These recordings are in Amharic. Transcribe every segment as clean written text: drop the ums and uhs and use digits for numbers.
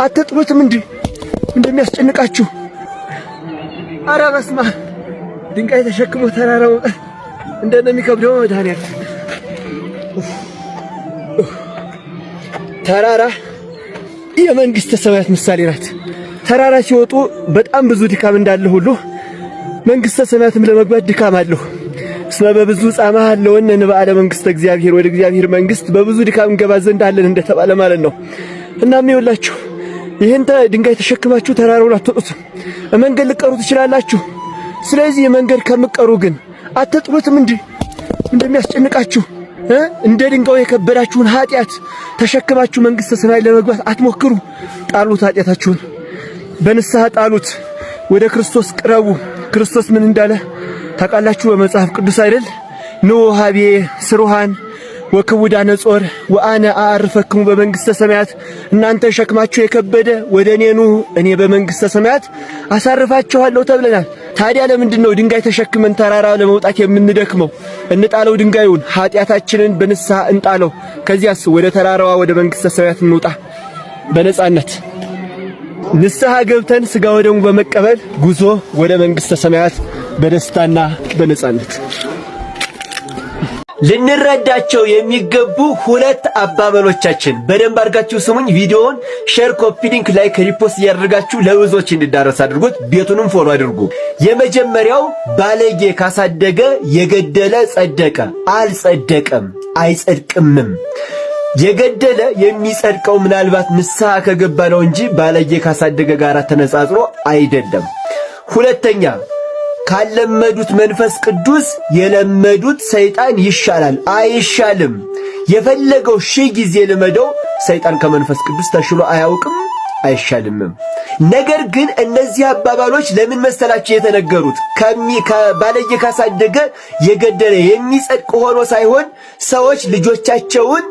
አትጥሉትም እንዴ እንደሚያስጨንቃችሁ? ኧረ በስመ አብ ድንጋይ ተሸክሞ ተራራ መውጣት እንደሚከብደው መድኃኒዓለም። ተራራ የመንግስተ ሰማያት ምሳሌ ናት። ተራራ ሲወጡ በጣም ብዙ ድካም እንዳለ ሁሉ መንግስተ ሰማያትም ለመግባት ድካም አለው። እስመ በብዙ ጻማ አለወነ ንበዓለ መንግስተ እግዚአብሔር፣ ወደ እግዚአብሔር መንግስት በብዙ ድካም እንገባ ዘንድ አለን እንደተባለ ማለት ነው። እናም ይኸውላችሁ ይሄን ድንጋይ ተሸክማችሁ ተራራውን አትወጡትም፣ መንገድ ልቀሩ ትችላላችሁ። ስለዚህ የመንገድ ከምቀሩ ግን አትጥሉትም እንዴ እንደሚያስጨንቃችሁ? እንደ ድንጋዩ የከበዳችሁን ኃጢአት ተሸክማችሁ መንግስተ ሰማይ ለመግባት አትሞክሩ። ጣሉት፣ ኃጢአታችሁን በንስሐ ጣሉት፣ ወደ ክርስቶስ ቅረቡ። ክርስቶስ ምን እንዳለ ታውቃላችሁ? በመጽሐፍ ቅዱስ አይደል? ኑ ሀቤ ስሩሃን ወክቡዳነ ጾር ወአነ አዕርፈክሙ በመንግስተ ሰማያት፣ እናንተ ሸክማችሁ የከበደ ወደ እኔ ኑ፣ እኔ በመንግስተ ሰማያት አሳርፋችኋለሁ ተብለናል። ታዲያ ለምንድን ነው ድንጋይ ተሸክመን ተራራ ለመውጣት የምንደክመው? እንጣለው ድንጋዩን፣ ኃጢአታችንን በንስሐ እንጣለው። ከዚያስ ወደ ተራራዋ ወደ መንግስተ ሰማያት እንውጣ በነጻነት። ንስሐ ገብተን ሥጋ ወደሙ በመቀበል ጉዞ ወደ መንግስተ ሰማያት በደስታና በነጻነት። ልንረዳቸው የሚገቡ ሁለት አባባሎቻችን በደንብ አድርጋችሁ ስሙኝ። ቪዲዮውን ሼር፣ ኮፒ ሊንክ፣ ላይክ፣ ሪፖስት እያደረጋችሁ ለብዙዎች እንዲዳረስ አድርጉት። ቤቱንም ፎሎ አድርጉ። የመጀመሪያው ባለጌ ካሳደገ የገደለ ጸደቀ፣ አልጸደቀም፣ አይጸድቅምም። የገደለ የሚጸድቀው ምናልባት ንስሐ ከገባ ነው እንጂ ባለጌ ካሳደገ ጋር ተነጻጽሮ አይደለም። ሁለተኛ ካለመዱት መንፈስ ቅዱስ የለመዱት ሰይጣን ይሻላል። አይሻልም። የፈለገው ሺህ ጊዜ ልመደው ሰይጣን ከመንፈስ ቅዱስ ተሽሎ አያውቅም፣ አይሻልምም። ነገር ግን እነዚህ አባባሎች ለምን መሰላችሁ የተነገሩት? ከባለጌ ካሳደገ የገደለ የሚጸድቅ ሆኖ ሳይሆን ሰዎች ልጆቻቸውን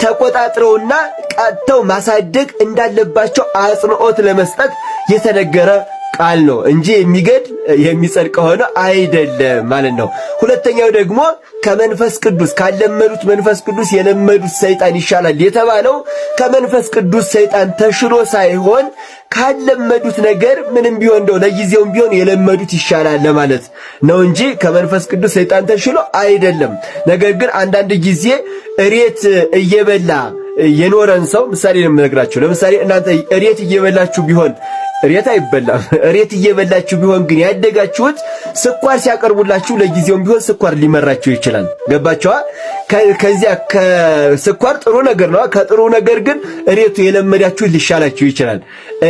ተቆጣጥረውና ቀጥተው ማሳደግ እንዳለባቸው አጽንዖት ለመስጠት የተነገረ ቃል ነው እንጂ የሚገድ የሚጸድቅ ሆኖ አይደለም ማለት ነው። ሁለተኛው ደግሞ ከመንፈስ ቅዱስ ካለመዱት መንፈስ ቅዱስ የለመዱት ሰይጣን ይሻላል የተባለው ከመንፈስ ቅዱስ ሰይጣን ተሽሎ ሳይሆን ካለመዱት ነገር ምንም ቢሆን እንደው ለጊዜውም ቢሆን የለመዱት ይሻላል ለማለት ነው እንጂ ከመንፈስ ቅዱስ ሰይጣን ተሽሎ አይደለም። ነገር ግን አንዳንድ ጊዜ እሬት እየበላ የኖረን ሰው ምሳሌ ነው የምነግራችሁ። ለምሳሌ እናንተ እሬት እየበላችሁ ቢሆን እሬት አይበላም። እሬት እየበላችሁ ቢሆን ግን ያደጋችሁት ስኳር ሲያቀርቡላችሁ ለጊዜውም ቢሆን ስኳር ሊመራችሁ ይችላል። ገባችኋ? ከዚያ ከስኳር ጥሩ ነገር ነው። ከጥሩ ነገር ግን እሬቱ የለመዳችሁ ሊሻላችሁ ይችላል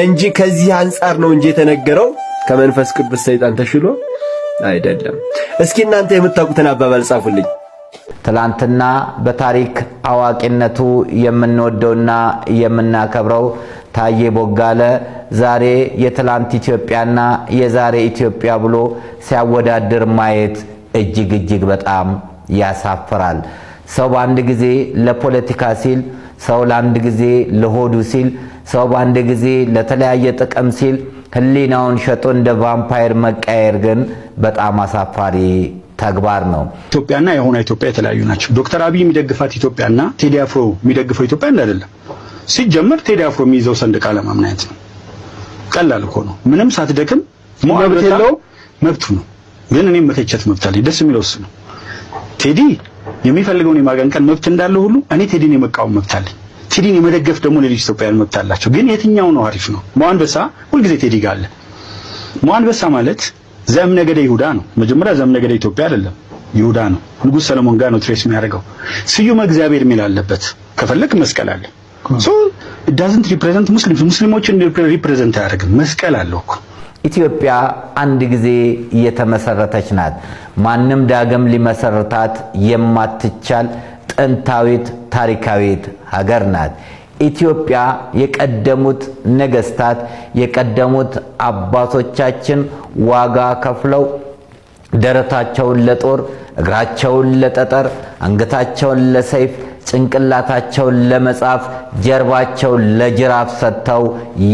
እንጂ ከዚህ አንጻር ነው እንጂ የተነገረው ከመንፈስ ቅዱስ ሰይጣን ተሽሎ አይደለም። እስኪ እናንተ የምታውቁትን አባባል ጻፉልኝ። ትላንትና በታሪክ አዋቂነቱ የምንወደውና የምናከብረው ታዬ ቦጋለ ዛሬ የትላንት ኢትዮጵያና የዛሬ ኢትዮጵያ ብሎ ሲያወዳድር ማየት እጅግ በጣም ያሳፍራል። ሰው በአንድ ጊዜ ለፖለቲካ ሲል፣ ሰው ለአንድ ጊዜ ለሆዱ ሲል፣ ሰው በአንድ ጊዜ ለተለያየ ጥቅም ሲል ህሊናውን ሸጦ እንደ ቫምፓየር መቀየር ግን በጣም አሳፋሪ ተግባር ነው። ኢትዮጵያና የሆነ ኢትዮጵያ የተለያዩ ናቸው። ዶክተር አብይ የሚደግፋት ኢትዮጵያና ቴዲ አፍሮ የሚደግፈው ኢትዮጵያ አይደለም። ሲጀመር ቴዲ አፍሮ የሚይዘው ሰንደቅ ዓላማ ምን አይነት ነው? ቀላል እኮ ነው። ምንም ሳትደክም መብት የለው መብቱ ነው። ግን እኔም መተቸት መብት አለኝ። ደስ የሚለው እሱ ነው። ቴዲ የሚፈልገውን የማቀንቀን መብት እንዳለ ሁሉ እኔ ቴዲን የመቃወም መብት አለኝ። ቴዲን የመደገፍ ደግሞ ሌሎች ኢትዮጵያውያን መብት አላቸው። ግን የትኛው ነው አሪፍ ነው? ሞአንበሳ ሁልጊዜ ቴዲ ጋር አለ። ሞአንበሳ ማለት ዘእምነገደ ይሁዳ ነው። መጀመሪያ ዘእምነገደ ኢትዮጵያ አይደለም፣ ይሁዳ ነው። ንጉሥ ሰለሞን ጋር ነው ትሬስ የሚያደርገው። ስዩመ እግዚአብሔር የሚል አለበት። ከፈለክ መስቀል አለ። ሶ it doesn't represent ሙስሊሞችን ሪፕሬዘንት አያደርግም። መስቀል አለው እኮ። ኢትዮጵያ አንድ ጊዜ የተመሰረተች ናት። ማንም ዳግም ሊመሰርታት የማትቻል ጥንታዊት ታሪካዊት ሀገር ናት። ኢትዮጵያ የቀደሙት ነገስታት የቀደሙት አባቶቻችን ዋጋ ከፍለው ደረታቸውን ለጦር እግራቸውን ለጠጠር አንገታቸውን ለሰይፍ ጭንቅላታቸውን ለመጻፍ ጀርባቸውን ለጅራፍ ሰጥተው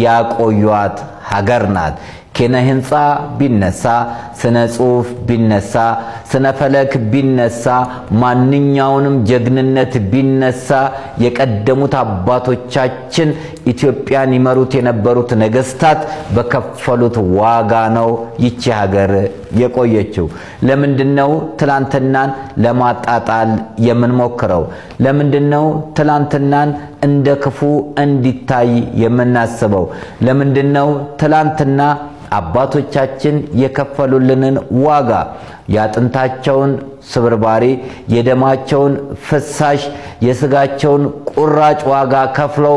ያቆዩት ሀገር ናት። ኪነ ህንፃ ቢነሳ፣ ስነ ጽሁፍ ቢነሳ፣ ስነ ፈለክ ቢነሳ፣ ማንኛውንም ጀግንነት ቢነሳ የቀደሙት አባቶቻችን ኢትዮጵያን ይመሩት የነበሩት ነገስታት በከፈሉት ዋጋ ነው ይቺ ሀገር የቆየችው። ለምንድነው ትላንትናን ለማጣጣል የምንሞክረው? ለምንድነው ትላንትናን እንደ ክፉ እንዲታይ የምናስበው? ለምንድነው ትላንትና አባቶቻችን የከፈሉልንን ዋጋ ያጥንታቸውን ስብርባሪ የደማቸውን ፍሳሽ የስጋቸውን ቁራጭ ዋጋ ከፍለው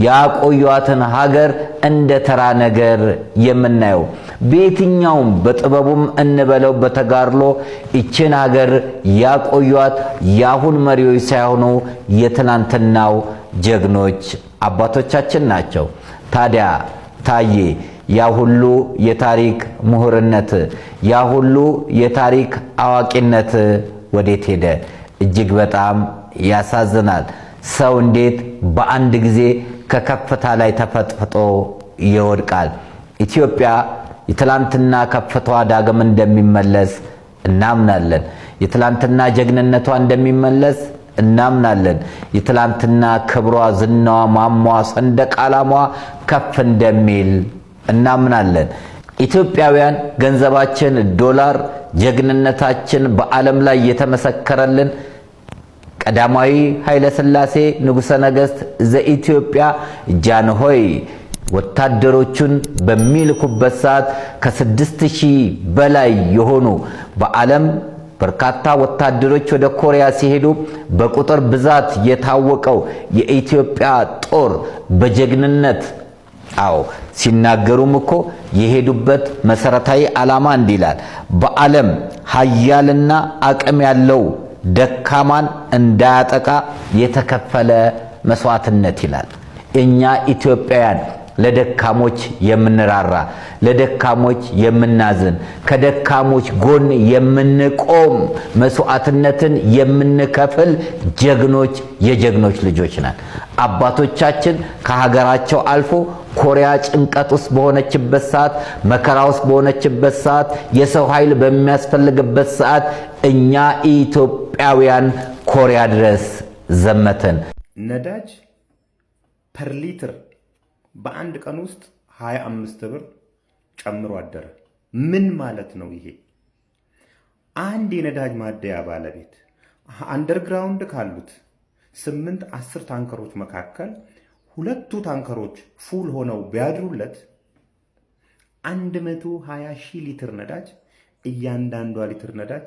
ያቆዩአትን ሀገር እንደ ተራ ነገር የምናየው? በየትኛውም በጥበቡም እንበለው በተጋድሎ ይችን ሀገር ያቆዩአት ያሁን መሪዎች ሳይሆኑ የትላንትናው ጀግኖች አባቶቻችን ናቸው። ታዲያ ታዬ ያ ሁሉ የታሪክ ምሁርነት ያ ሁሉ የታሪክ አዋቂነት ወዴት ሄደ? እጅግ በጣም ያሳዝናል። ሰው እንዴት በአንድ ጊዜ ከከፍታ ላይ ተፈጥፍጦ ይወድቃል? ኢትዮጵያ የትላንትና ከፍታዋ ዳግም እንደሚመለስ እናምናለን። የትላንትና ጀግንነቷ እንደሚመለስ እናምናለን። የትላንትና ክብሯ፣ ዝናዋ፣ ማሟ፣ ሰንደቅ ዓላማዋ ከፍ እንደሚል እናምናለን። ኢትዮጵያውያን ገንዘባችን ዶላር፣ ጀግንነታችን በዓለም ላይ የተመሰከረልን ቀዳማዊ ኃይለ ሥላሴ ንጉሠ ነገሥት ዘኢትዮጵያ ጃንሆይ ወታደሮቹን በሚልኩበት ሰዓት ከ6000 በላይ የሆኑ በዓለም በርካታ ወታደሮች ወደ ኮሪያ ሲሄዱ በቁጥር ብዛት የታወቀው የኢትዮጵያ ጦር በጀግንነት ሲናገሩም እኮ የሄዱበት መሰረታዊ ዓላማ እንዲላል በዓለም ኃያልና አቅም ያለው ደካማን እንዳያጠቃ የተከፈለ መስዋዕትነት ይላል። እኛ ኢትዮጵያውያን ለደካሞች የምንራራ፣ ለደካሞች የምናዝን፣ ከደካሞች ጎን የምንቆም፣ መስዋዕትነትን የምንከፍል ጀግኖች የጀግኖች ልጆች ነን። አባቶቻችን ከሀገራቸው አልፎ ኮሪያ ጭንቀት ውስጥ በሆነችበት ሰዓት፣ መከራ ውስጥ በሆነችበት ሰዓት፣ የሰው ኃይል በሚያስፈልግበት ሰዓት እኛ ኢትዮጵያውያን ኮሪያ ድረስ ዘመትን። ነዳጅ ፐር ሊትር በአንድ ቀን ውስጥ 25 ብር ጨምሮ አደረ። ምን ማለት ነው ይሄ? አንድ የነዳጅ ማደያ ባለቤት አንደርግራውንድ ካሉት 8-10 ታንከሮች መካከል 2 ታንከሮች ፉል ሆነው ቢያድሩለት 120,000 ሊትር ነዳጅ፣ እያንዳንዷ ሊትር ነዳጅ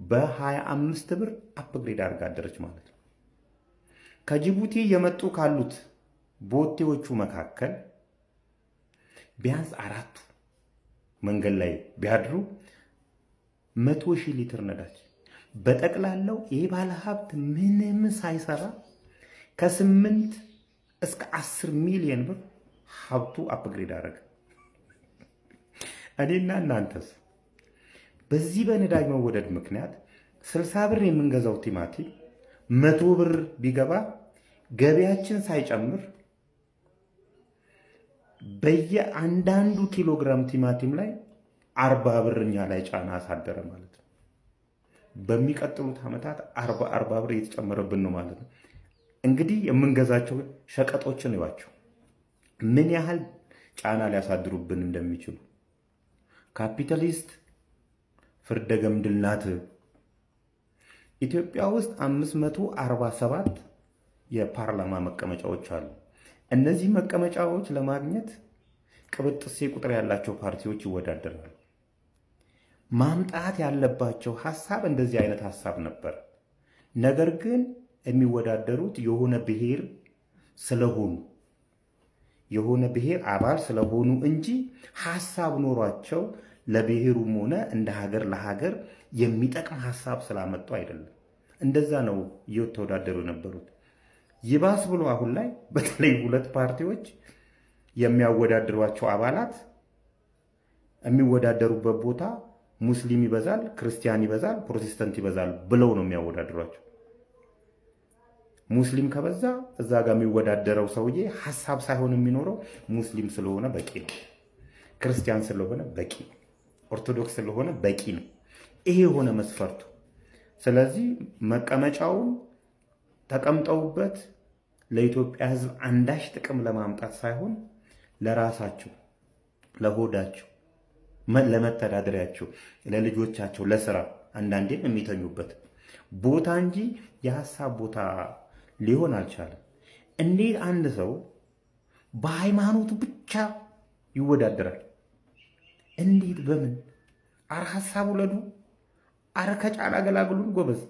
በ25 ብር አፕግሬድ አድርጋ አደረች ማለት ነው። ከጅቡቲ የመጡ ካሉት ቦቴዎቹ መካከል ቢያንስ 4 መንገድ ላይ ቢያድሩ 100,000 ሊትር ነዳጅ በጠቅላላው ይህ ባለ ሀብት ምንም ሳይሰራ ከ8 እስከ 10 ሚሊዮን ብር ሀብቱ አፕግሬድ አደረገ። እኔና እናንተስ በዚህ በነዳጅ መወደድ ምክንያት 60 ብር የምንገዛው ቲማቲም 100 ብር ቢገባ ገበያችን ሳይጨምር በየአንዳንዱ ኪሎግራም ቲማቲም ላይ 40 ብር እኛ ላይ ጫና አሳደረ ማለት ነው። በሚቀጥሉት ዓመታት 40 ብር እየተጨመረብን ነው ማለት ነው። እንግዲህ የምንገዛቸው ሸቀጦችን ይዋቸው ምን ያህል ጫና ሊያሳድሩብን እንደሚችሉ። ካፒታሊስት ፍርደ ገምድል ናት። ኢትዮጵያ ውስጥ 547 የፓርላማ መቀመጫዎች አሉ። እነዚህ መቀመጫዎች ለማግኘት ቅብጥሴ ቁጥር ያላቸው ፓርቲዎች ይወዳደራሉ። ማምጣት ያለባቸው ሐሳብ እንደዚህ አይነት ሐሳብ ነበር። ነገር ግን የሚወዳደሩት የሆነ ብሔር ስለሆኑ የሆነ ብሔር አባል ስለሆኑ እንጂ ሐሳብ ኖሯቸው ለብሔሩም ሆነ እንደ ሀገር ለሀገር የሚጠቅም ሐሳብ ስላመጡ አይደለም። እንደዛ ነው እየተወዳደሩ የነበሩት። ይባስ ብሎ አሁን ላይ በተለይ 2 ፓርቲዎች የሚያወዳድሯቸው አባላት የሚወዳደሩበት ቦታ ሙስሊም ይበዛል፣ ክርስቲያን ይበዛል፣ ፕሮቴስታንት ይበዛል ብለው ነው የሚያወዳድሯቸው። ሙስሊም ከበዛ እዛ ጋር የሚወዳደረው ሰውዬ ሐሳብ ሳይሆን የሚኖረው ሙስሊም ስለሆነ በቂ ነው፣ ክርስቲያን ስለሆነ በቂ ነው፣ ኦርቶዶክስ ስለሆነ በቂ ነው። ይሄ የሆነ መስፈርቱ። ስለዚህ መቀመጫውን ተቀምጠውበት ለኢትዮጵያ ሕዝብ አንዳች ጥቅም ለማምጣት ሳይሆን ለራሳቸው፣ ለሆዳቸው፣ ለመተዳደሪያቸው፣ ለልጆቻቸው፣ ለስራ አንዳንዴም የሚተኙበት ቦታ እንጂ የሀሳብ ቦታ ሊሆን አልቻለም። እንዴት አንድ ሰው በሃይማኖቱ ብቻ ይወዳደራል? እንዴት? በምን? አረ ሀሳብ ውለዱ። አረ ከጫላ ገላግሉን ጎበዝ።